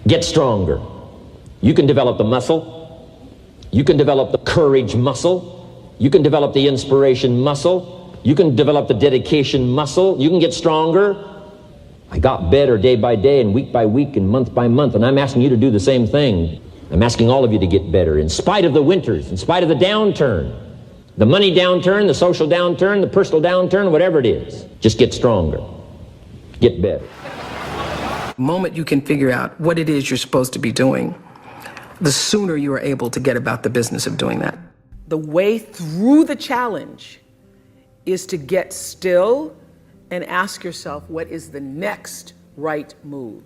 Get stronger. You can develop the muscle. You can develop the courage muscle. You can develop the inspiration muscle. You can develop the dedication muscle. You can get stronger. I got better day by day and week by week and month by month, and I'm asking you to do the same thing. I'm asking all of you to get better in spite of the winters, in spite of the downturn, the money downturn, the social downturn, the personal downturn, whatever it is. Just get stronger. Get better. The moment you can figure out what it is you're supposed to be doing, the sooner you are able to get about the business of doing that. The way through the challenge is to get still and ask yourself, what is the next right move?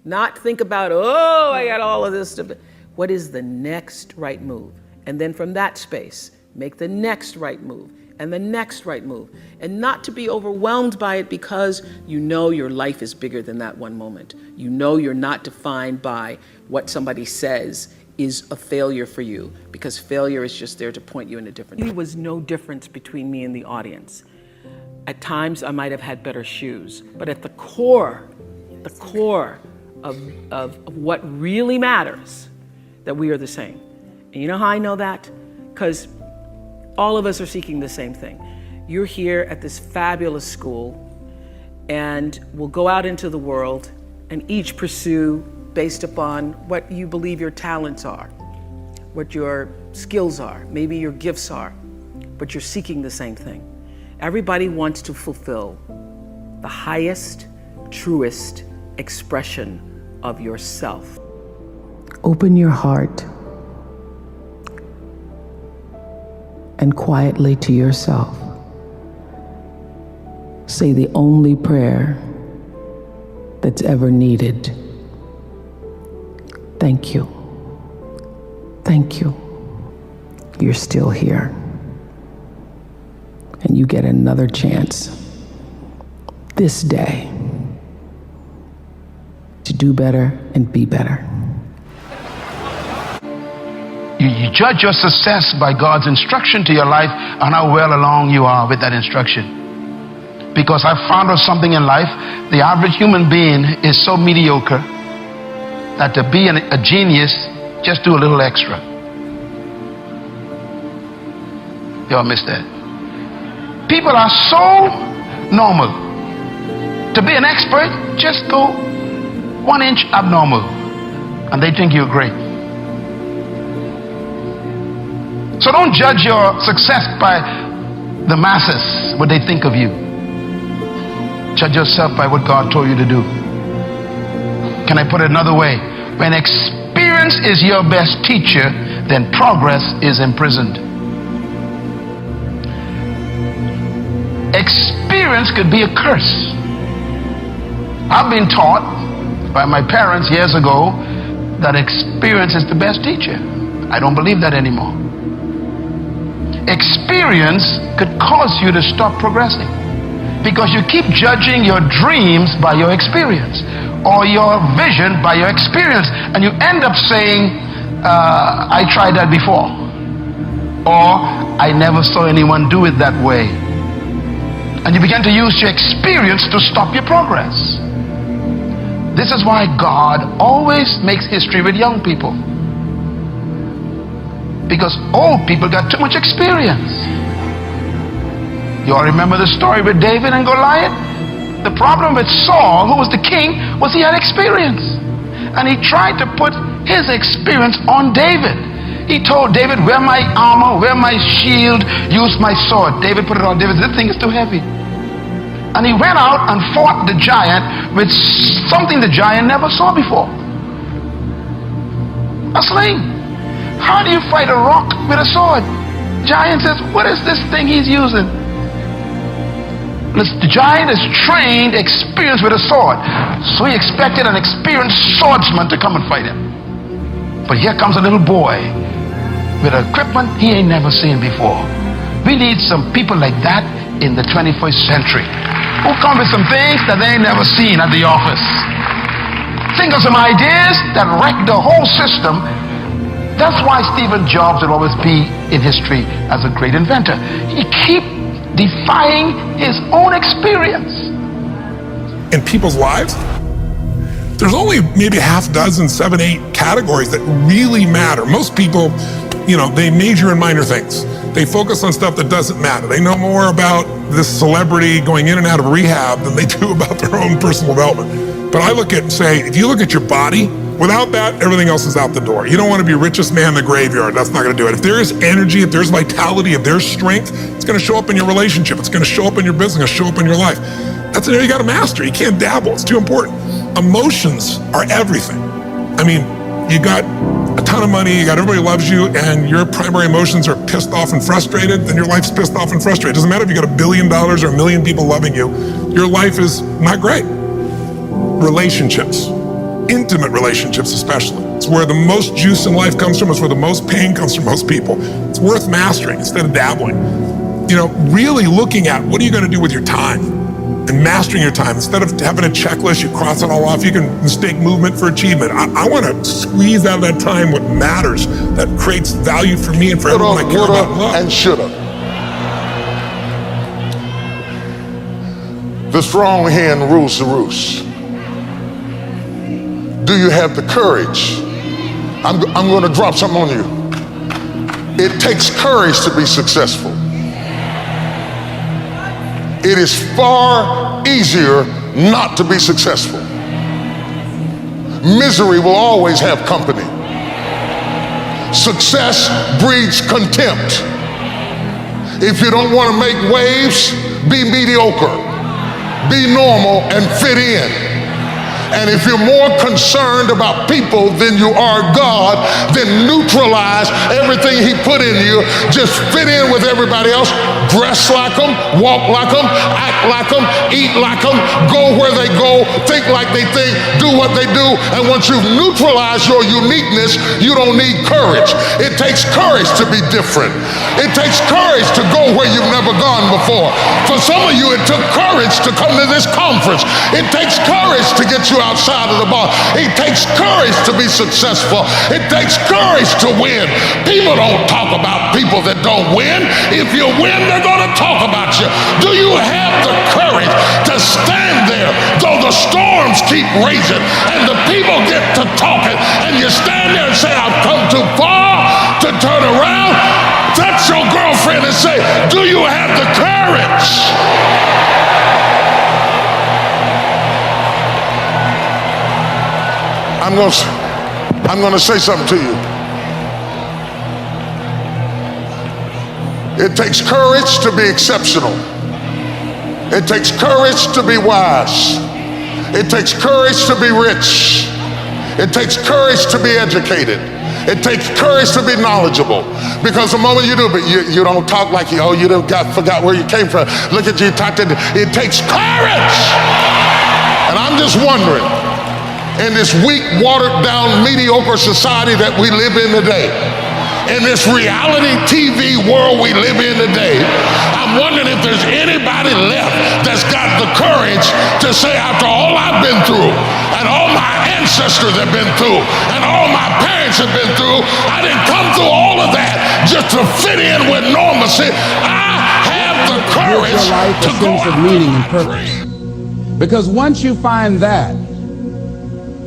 Not think about, oh, I got all of this stuff. What is the next right move? And then from that space, make the next right move and the next right move. And not to be overwhelmed by it, because you know your life is bigger than that one moment. You know you're not defined by what somebody says is a failure for you, because failure is just there to point you in a different direction. There was no difference between me and the audience. At times I might have had better shoes, but at the core of what really matters, that we are the same. And you know how I know that? Because all of us are seeking the same thing. You're here at this fabulous school, and we'll go out into the world and each pursue based upon what you believe your talents are, what your skills are, maybe your gifts are, but you're seeking the same thing. Everybody wants to fulfill the highest, truest expression of yourself. Open your heart and quietly to yourself say the only prayer that's ever needed. Thank you. Thank you. You're still here. And you get another chance this day to do better and be better. You judge your success by God's instruction to your life and how well along you are with that instruction. Because I've found out something in life, the average human being is so mediocre that to be a genius, just do a little extra. Y'all missed that. People are so normal. To be an expert, just go 1 inch abnormal, and they think you're great. So don't judge your success by the masses, what they think of you. Judge yourself by what God told you to do. Can I put it another way? When experience is your best teacher, then progress is imprisoned. Experience could be a curse. I've been taught by my parents years ago that experience is the best teacher. I don't believe that anymore. Experience could cause you to stop progressing, because you keep judging your dreams by your experience, or your vision by your experience, and you end up saying, I tried that before, or I never saw anyone do it that way. And you begin to use your experience to stop your progress. This is why God always makes history with young people, because old people got too much experience. You all remember the story with David and Goliath? The problem with Saul, who was the king, was he had experience. And he tried to put his experience on David. He told David, wear my armor, wear my shield, use my sword. David put it on David. This thing is too heavy. And he went out and fought the giant with something the giant never saw before. A sling. How do you fight a rock with a sword? Giant says, what is this thing he's using? The giant is trained, experienced with a sword. So he expected an experienced swordsman to come and fight him. But here comes a little boy with equipment he ain't never seen before. We need some people like that in the 21st century, who come with some things that they ain't never seen at the office. Think of some ideas that wreck the whole system. That's why Steve Jobs will always be in history as a great inventor. He keeps defying his own experience. In people's lives, there's only maybe half dozen, 7, 8 categories that really matter. Most people, they major in minor things. They focus on stuff that doesn't matter. They know more about this celebrity going in and out of rehab than they do about their own personal development. But I look at and say, if you look at your body, without that, everything else is out the door. You don't want to be richest man in the graveyard. That's not going to do it. If there is energy, if there's vitality, if there's strength, it's going to show up in your relationship. It's going to show up in your business. It's going to show up in your life. That's an area you got to master. You can't dabble. It's too important. Emotions are everything. I mean, you got a ton of money, you got everybody loves you, and your primary emotions are pissed off and frustrated, then your life's pissed off and frustrated. It doesn't matter if you got $1 billion or 1 million people loving you, your life is not great. Relationships, intimate relationships especially. It's where the most juice in life comes from. It's where the most pain comes from most people. It's worth mastering instead of dabbling. Really looking at what are you going to do with your time and mastering your time. Instead of having a checklist, you cross it all off. You can mistake movement for achievement. I want to squeeze out of that time what matters, that creates value for me and for everyone I care about and love. And shoulda. The strong hen rules the roost. Do you have the courage? I'm going to drop something on you. It takes courage to be successful. It is far easier not to be successful. Misery will always have company. Success breeds contempt. If you don't want to make waves, be mediocre. Be normal and fit in. And if you're more concerned about people than you are God, then neutralize everything He put in you. Just fit in with everybody else. Dress like them, walk like them, act like them, eat like them, go where they go, think like they think, do what they do. And once you've neutralized your uniqueness, you don't need courage. It takes courage to be different. It takes courage to go where you've never gone before. For some of you, it took courage to come to this conference. It takes courage to get you outside of the bar. It takes courage to be successful. It takes courage to win. People don't talk about people that don't win. If you win, they're going to talk about you. Do you have the courage to stand there though the storms keep raging and the people get to talking and you stand there and say, I've come too far to turn around? That's your girlfriend and say, do you have the courage? I'm going to say something to you. It takes courage to be exceptional. It takes courage to be wise. It takes courage to be rich. It takes courage to be educated. It takes courage to be knowledgeable. Because the moment you do, but you don't talk like you forgot where you came from. Look at you, it takes courage. And I'm just wondering, in this weak, watered down, mediocre society that we live in today, in this reality TV world we live in today, I'm wondering if there's anybody left that's got the courage to say, after all I've been through, and all my ancestors have been through, and all my parents have been through, I didn't come through all of that just to fit in with normalcy. I have the courage to go out meaning and purpose. Because once you find that,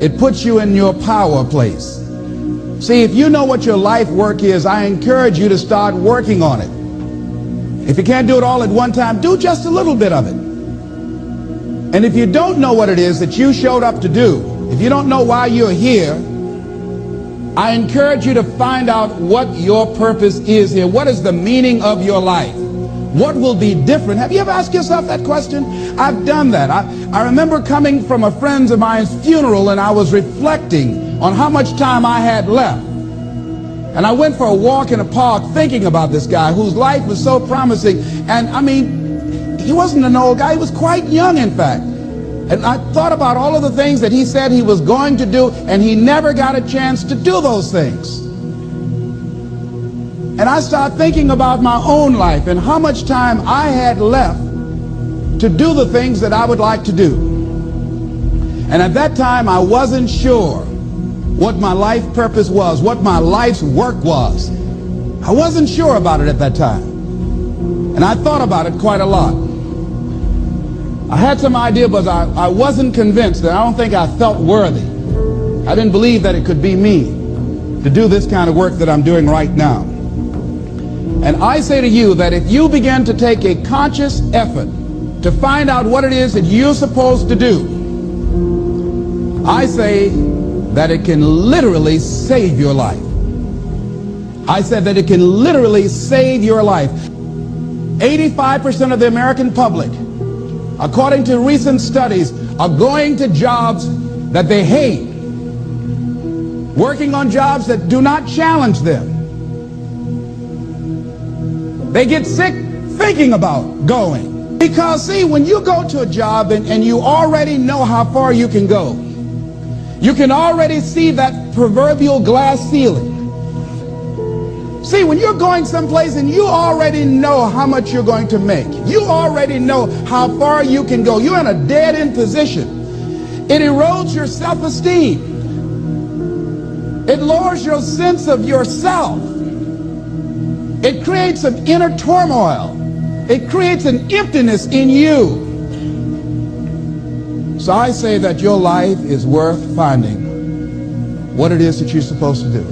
it puts you in your power place. See, if you know what your life work is, I encourage you to start working on it. If you can't do it all at one time, do just a little bit of it. And if you don't know what it is that you showed up to do, if you don't know why you're here, I encourage you to find out what your purpose is here. What is the meaning of your life? What will be different? Have you ever asked yourself that question? I've done that. I remember coming from a friend of mine's funeral and I was reflecting on how much time I had left. And I went for a walk in a park thinking about this guy whose life was so promising. And I mean, he wasn't an old guy. He was quite young, in fact. And I thought about all of the things that he said he was going to do, and he never got a chance to do those things. And I started thinking about my own life and how much time I had left to do the things that I would like to do. And at that time, I wasn't sure what my life purpose was, what my life's work was. I wasn't sure about it at that time. And I thought about it quite a lot. I had some idea, but I wasn't convinced, and I don't think I felt worthy. I didn't believe that it could be me to do this kind of work that I'm doing right now. And I say to you that if you begin to take a conscious effort to find out what it is that you're supposed to do, I say that it can literally save your life. I said that it can literally save your life. 85% of the American public, according to recent studies, are going to jobs that they hate, working on jobs that do not challenge them. They get sick thinking about going. Because, see, when you go to a job and you already know how far you can go, you can already see that proverbial glass ceiling. See, when you're going someplace and you already know how much you're going to make, you already know how far you can go, you're in a dead-end position. It erodes your self-esteem. It lowers your sense of yourself. It creates an inner turmoil. It creates an emptiness in you. So I say that your life is worth finding what it is that you're supposed to do.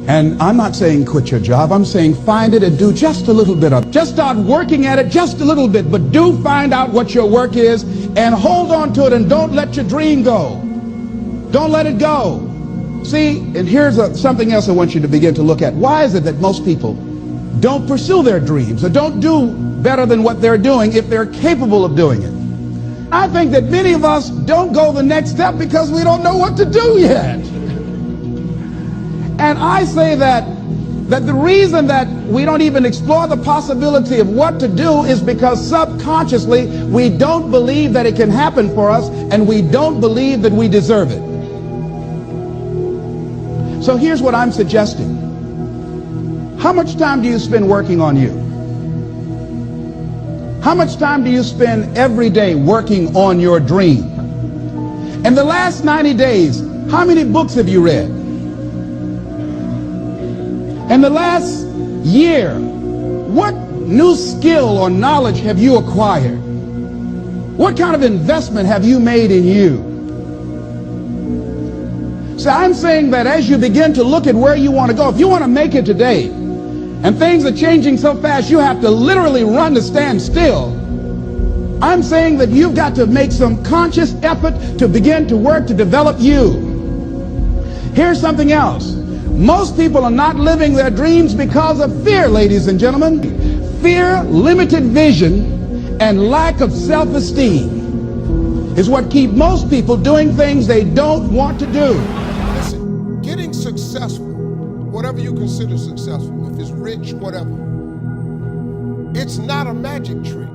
And I'm not saying quit your job. I'm saying find it and do just a little bit of it. Just start working at it just a little bit, but do find out what your work is and hold on to it and don't let your dream go. Don't let it go. See, and here's something else I want you to begin to look at. Why is it that most people don't pursue their dreams or don't do better than what they're doing if they're capable of doing it? I think that many of us don't go the next step because we don't know what to do yet. And I say that the reason that we don't even explore the possibility of what to do is because subconsciously we don't believe that it can happen for us, and we don't believe that we deserve it. So here's what I'm suggesting. How much time do you spend working on you? How much time do you spend every day working on your dream? In the last 90 days, how many books have you read? In the last year, what new skill or knowledge have you acquired? What kind of investment have you made in you? So I'm saying that as you begin to look at where you want to go, if you want to make it today, and things are changing so fast you have to literally run to stand still, I'm saying that you've got to make some conscious effort to begin to work to develop you. Here's something else. Most people are not living their dreams because of fear, ladies and gentlemen. Fear, limited vision, and lack of self-esteem is what keep most people doing things they don't want to do. Listen, getting successful, whatever you consider successful, if it's rich, whatever, it's not a magic trick.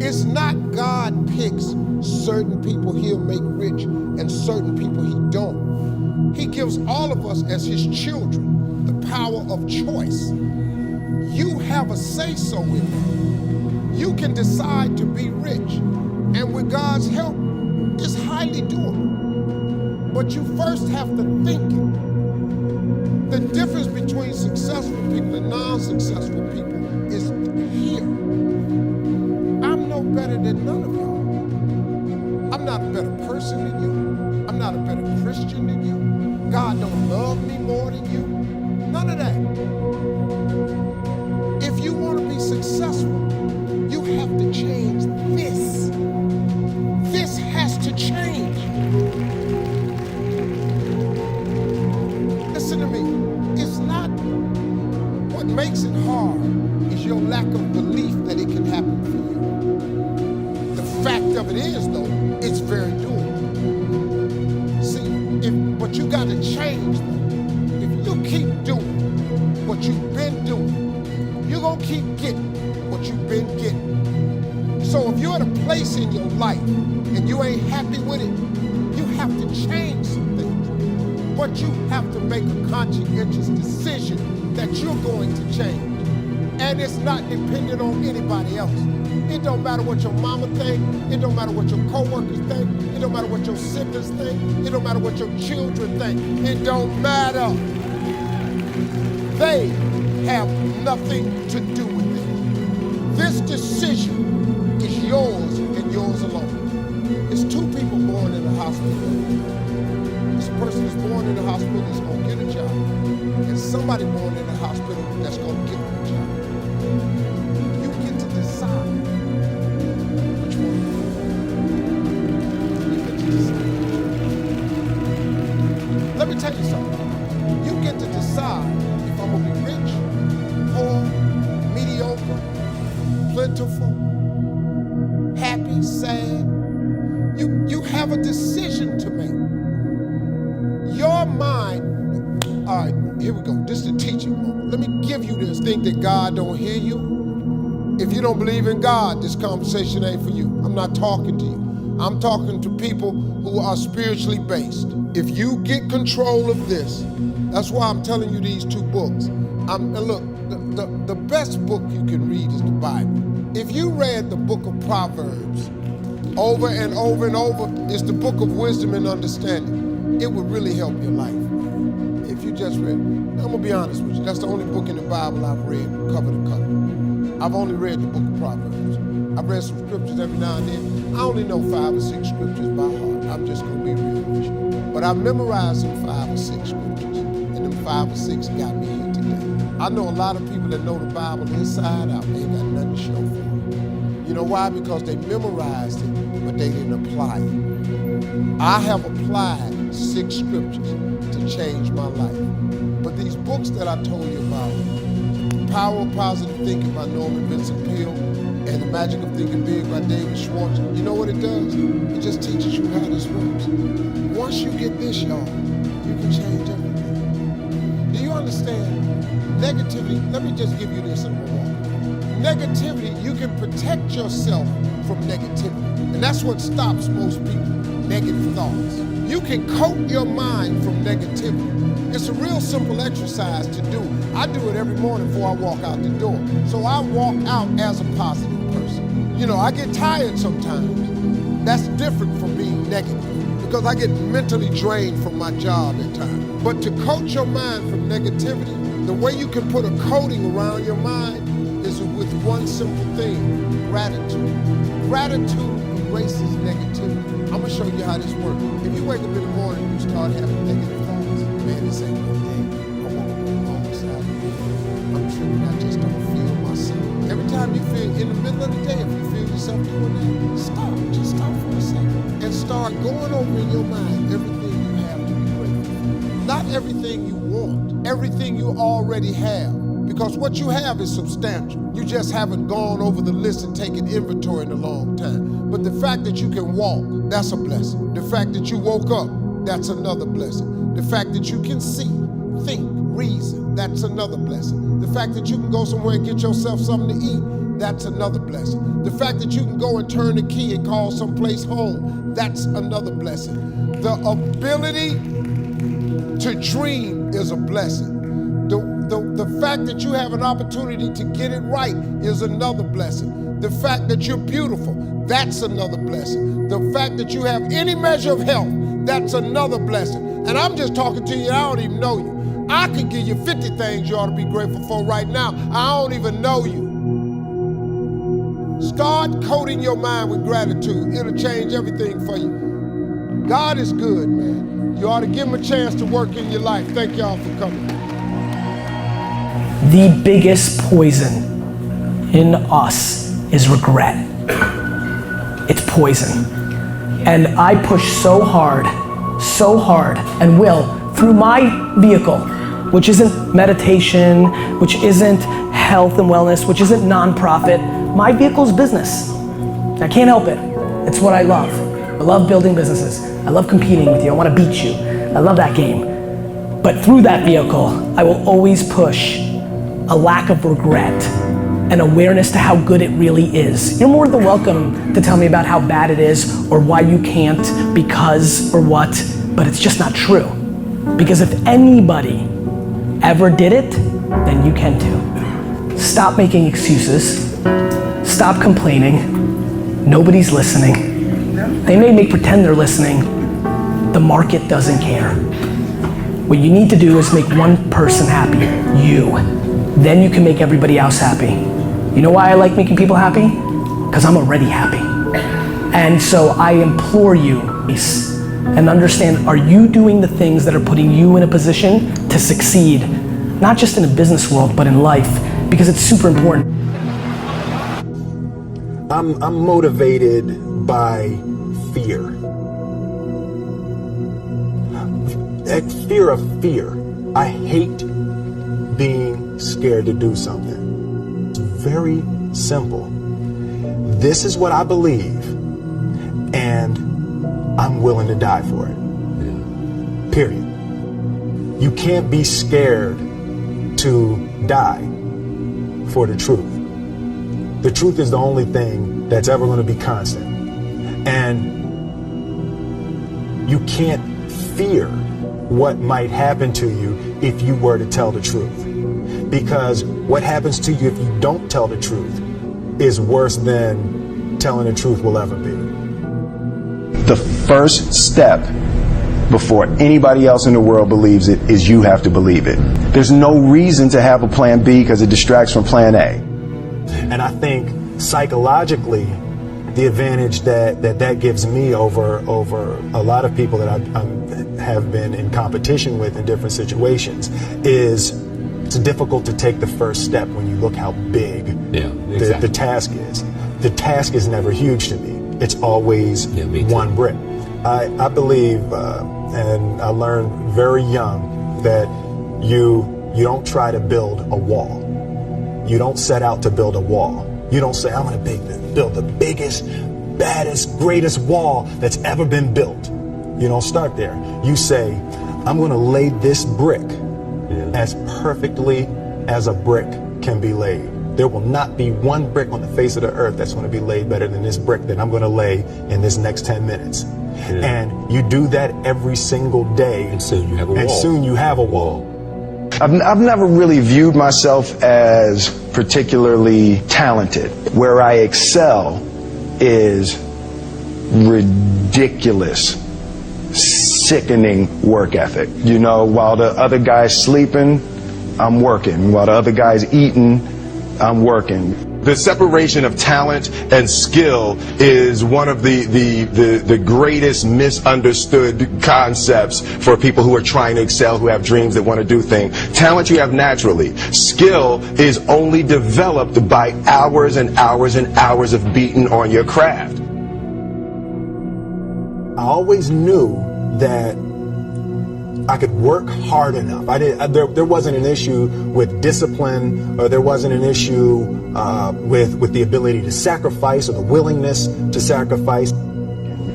It's not God picks certain people he'll make rich and certain people he don't. He gives all of us as his children the power of choice. You have a say-so in it. You can decide to be rich, and with God's help, it's highly doable. But you first have to think it. The difference between successful people and non-successful people is here. I'm no better than none of y'all. I'm not a better person than you. I'm not a better Christian than you. God don't love me more than you. None of that. If you want to be successful, you have to change this. This has to change. Listen to me. It's not what makes it hard is your lack of belief that it can happen for you. The fact of it is, though, it's very doable. But you got to change them. If you keep doing what you've been doing, you're going to keep getting what you've been getting. So if you're at a place in your life and you ain't happy with it, you have to change some things. But you have to make a conscientious decision that you're going to change. And it's not dependent on anybody else. It don't matter what your mama think. It don't matter what your coworkers think. It don't matter what your siblings think. It don't matter what your children think. It don't matter. They have nothing to do with it. This decision yours and yours alone. It's two people born in the hospital. It's a person that's born in the hospital that's going to get a job, and somebody born in the hospital that's going to get a job. You get to decide which one you want. You get to decide. Let me tell you something. You get to decide if I'm going to be rich, poor, mediocre, plentiful, happy, sad. You have a decision to make. Your mind, all right, here we go. This is the teaching moment. Let me give you this. Think that God don't hear you? If you don't believe in God, this conversation ain't for you. I'm not talking to you. I'm talking to people who are spiritually based. If you get control of this, that's why I'm telling you these two books. And look, the best book you can read is the Bible. If you read the book of Proverbs over and over and over, it's the book of wisdom and understanding. It would really help your life if you just read. I'm gonna be honest with you. That's the only book in the Bible I've read cover to cover. I've only read the book of Proverbs. I've read some scriptures every now and then. I only know 5 or 6 scriptures by heart. I'm just gonna be real with you. But I've memorized some 5 or 6 scriptures, and them 5 or 6 got me here today. I know a lot of people that know the Bible inside out. They ain't got nothing to show for it. You know why? Because they memorized it, but they didn't apply it. I have applied 6 scriptures to change my life. But these books that I told you about, Power of Positive Thinking by Norman Vincent Peale and The Magic of Thinking Big by David Schwartz, you know what it does? It just teaches you how this works. Once you get this, y'all, you can change everything. Do you understand? Negativity, let me just give you this in a moment. Negativity, you can protect yourself from negativity. And that's what stops most people, negative thoughts. You can coat your mind from negativity. It's a real simple exercise to do. I do it every morning before I walk out the door. So I walk out as a positive person. You know, I get tired sometimes. That's different from being negative because I get mentally drained from my job at times. But to coat your mind from negativity, the way you can put a coating around your mind is with one simple thing, gratitude. Gratitude erases negativity. I'm gonna show you how this works. If you wake up in the morning and you start having negative thoughts, man, this ain't no day. I woke up on the wrong side. I'm tripping, I just don't feel myself. Every time you feel, in the middle of the day, if you feel yourself doing that, stop, just stop for a second. And start going over in your mind everything you have to be grateful for. Not everything you want, everything you already have. Because what you have is substantial. You just haven't gone over the list and taken inventory in a long time. But the fact that you can walk, that's a blessing. The fact that you woke up, that's another blessing. The fact that you can see, think, reason, that's another blessing. The fact that you can go somewhere and get yourself something to eat, that's another blessing. The fact that you can go and turn the key and call someplace home, that's another blessing. The ability to dream is a blessing. The fact that you have an opportunity to get it right is another blessing. The fact that you're beautiful, that's another blessing. The fact that you have any measure of health, that's another blessing. And I'm just talking to you, I don't even know you. I could give you 50 things you ought to be grateful for right now. I don't even know you. Start coating your mind with gratitude. It'll change everything for you. God is good, man. You ought to give him a chance to work in your life. Thank y'all for coming. The biggest poison in us is regret. It's poison. And I push so hard, and will, through my vehicle, which isn't meditation, which isn't health and wellness, which isn't nonprofit. My vehicle's business. I can't help it. It's what I love. I love building businesses. I love competing with you. I want to beat you. I love that game. But through that vehicle, I will always push a lack of regret and awareness to how good it really is. You're more than welcome to tell me about how bad it is or why you can't because or what, but it's just not true. Because if anybody ever did it, then you can too. Stop making excuses. Stop complaining. Nobody's listening. They may pretend they're listening. The market doesn't care. What you need to do is make one person happy, you. Then you can make everybody else happy. You know why I like making people happy? because I'm already happy. And so I implore you, and understand, are you doing the things that are putting you in a position to succeed, not just in the business world, but in life, because it's super important. I'm motivated by fear. Fear of fear. I hate being scared to do something. It's very simple. This is what I believe, and I'm willing to die for it. Period. You can't be scared to die for the truth. The truth is the only thing that's ever going to be constant. And you can't fear what might happen to you if you were to tell the truth. Because what happens to you if you don't tell the truth is worse than telling the truth will ever be. The first step before anybody else in the world believes it is you have to believe it. There's no reason to have a plan B because it distracts from plan A. And I think psychologically, the advantage that gives me over a lot of people that I have been in competition with in different situations is it's difficult to take the first step when you look how big the task is. The task is never huge to me. It's always one brick. I believe, and I learned very young, that you don't try to build a wall. You don't set out to build a wall. You don't say, I'm going to build the biggest, baddest, greatest wall that's ever been built. You don't start there. You say, I'm going to lay this brick as perfectly as a brick can be laid. There will not be one brick on the face of the earth that's going to be laid better than this brick that I'm going to lay in this next 10 minutes. And you do that every single day, and soon you have a wall. And soon you have a wall. I've never really viewed myself as particularly talented. Where I excel is ridiculous, sickening work ethic. You know, while the other guy's sleeping, I'm working. While the other guy's eating, I'm working. The separation of talent and skill is one of the greatest misunderstood concepts for people who are trying to excel, who have dreams that want to do things. Talent you have naturally. Skill is only developed by hours and hours and hours of beating on your craft. I always knew that I could work hard enough. There wasn't an issue with discipline, or there wasn't an issue with the ability to sacrifice or the willingness to sacrifice.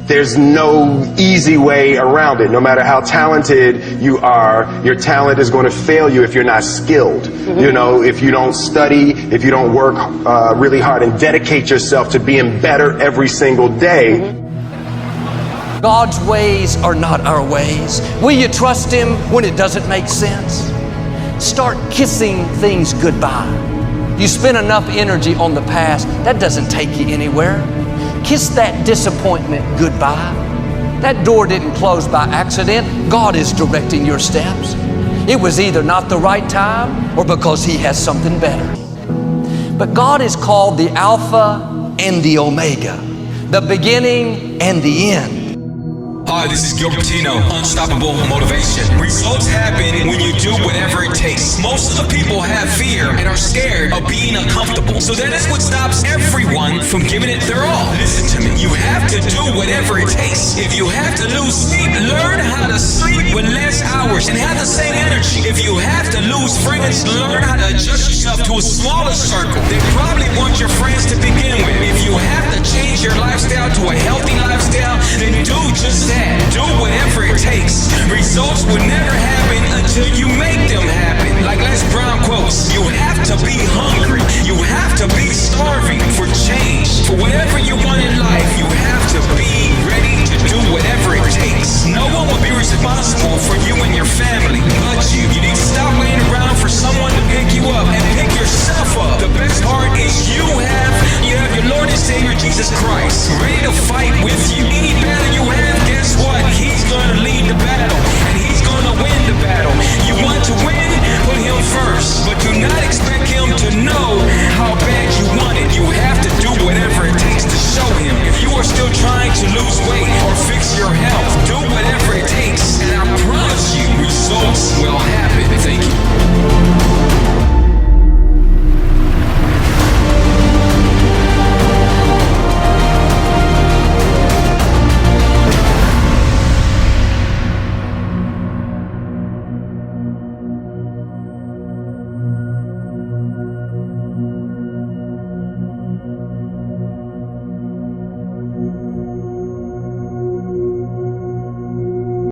There's no easy way around it. No matter how talented you are, your talent is going to fail you if you're not skilled. You know, if you don't study, if you don't work really hard and dedicate yourself to being better every single day. God's ways are not our ways. Will you trust Him when it doesn't make sense? Start kissing things goodbye. You spend enough energy on the past, that doesn't take you anywhere. Kiss that disappointment goodbye. That door didn't close by accident. God is directing your steps. It was either not the right time or because He has something better. But God is called the Alpha and the Omega, the beginning and the end. Hi, this is Gilbertino, Unstoppable Motivation. Results happen when you do whatever it takes. Most of the people have fear and are scared of being uncomfortable. So that is what stops everyone from giving it their all. Listen to me. You have to do whatever it takes. If you have to lose sleep, learn how to sleep with less hours and have the same energy. If you have to lose friends, learn how to adjust yourself to a smaller circle. They probably want your friends to begin with. If you have to change your lifestyle to a healthy lifestyle, then do just that. Do whatever it takes. Results will never happen until you make them happen. Like Les Brown quotes, you have to be hungry. You have to be starving for change. For whatever you want in life, you have to be ready to do whatever it takes. No one will be responsible for you and your family but you. You need to stop waiting around for someone to pick you up and pick yourself up. The best part is you have your Lord and Savior Jesus Christ ready to fight with you.